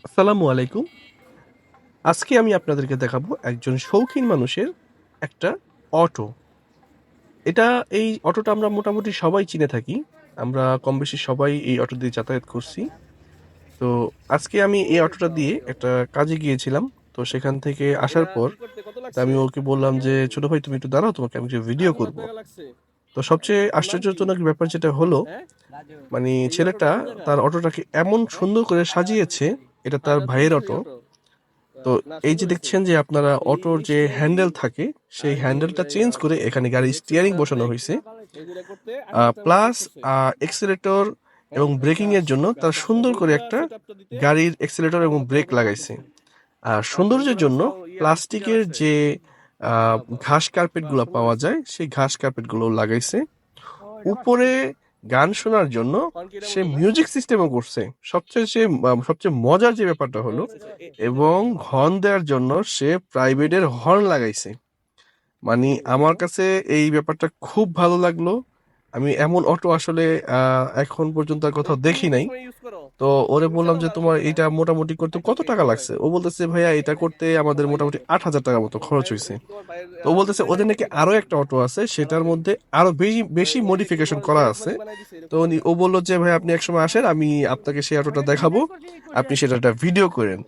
আসসালামু আলাইকুম। আজকে আমি আপনাদেরকে দেখাবো একজন শৌখিন মানুষের একটা অটো। এই অটোটা আমরা মোটামুটি সবাই চিনে থাকি। আমরা কমবেশি সবাই এই অটো দিয়ে যাতায়াত করছি। তো আজকে আমি এই অটোটা দিয়ে একটা কাজে গিয়েছিলাম। তো সেখান থেকে আসার পর আমি ওকে বললাম যে, "ছোট ভাই তুমি একটু দাঁড়াও, তোমাকে আমি একটা ভিডিও করব।" তো সবচেয়ে আশ্চর্যজনক ব্যাপার যেটা হলো, মানে ছেলেটা তার অটোটাকে এমন সুন্দর করে সাজিয়েছে, এটা তার ভাইয়ের অটো। তো এই যে দেখছেন যে আপনারা অটোর যে হ্যান্ডেল থাকে সেই হ্যান্ডেলটা চেঞ্জ করে এখানে গাড়ির স্টিয়ারিং বসানো হয়েছে, প্লাস এক্সেলেটর এবং ব্রেকিং এর জন্য তার সুন্দর করে একটা গাড়ির এক্সেলেটর এবং ব্রেক লাগাইছে। আর সৌন্দর্যের জন্য প্লাস্টিকের যে আহ, ঘাস কার্পেট গুলো পাওয়া যায় সেই ঘাস কার্পেট গুলো লাগাইছে। উপরে গান শোনার জন্য সে মিউজিক সিস্টেমও করছে। সবচেয়ে মজার যে ব্যাপারটা হলো, এবং হর্ন দেওয়ার জন্য সে প্রাইভেটের হর্ন লাগাইছে। মানে আমার কাছে এই ব্যাপারটা খুব ভালো লাগলো। আমি এমন অটো আসলে এখন পর্যন্ত আর কোথাও দেখি নাই। তো ওরে বললাম যে তোমার এটা মোটামুটি করতে কত টাকা লাগছে। ও বলতেছে ভাইয়া এটা করতে আমাদের মোটামুটি 8,000 টাকা মতো খরচ হয়েছে। তো ও বলতেছে ওদের নাকি আরো একটা অটো আছে, সেটার মধ্যে আরো বেশি বেশি মডিফিকেশন করা আছে। তো ও বললো যে ভাই আপনি একসময় আসেন, আমি আপনাকে সেই অটোটা দেখাবো, আপনি সেটা একটা ভিডিও করেন।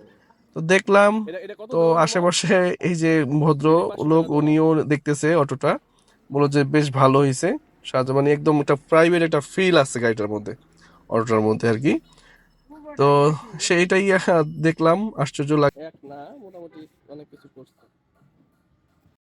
তো দেখলাম। তো আশেপাশে এই যে ভদ্র লোক উনিও দেখতেছে অটোটা, বললো যে বেশ ভালো হয়েছে। মানে একদম একটা প্রাইভেট একটা ফিল আছে গাড়িটার মধ্যে, অটোটার মধ্যে আর কি। তো সেইটাই দেখলাম, আশ্চর্য লাগ। এক না মোটামুটি অনেক কিছু করছে।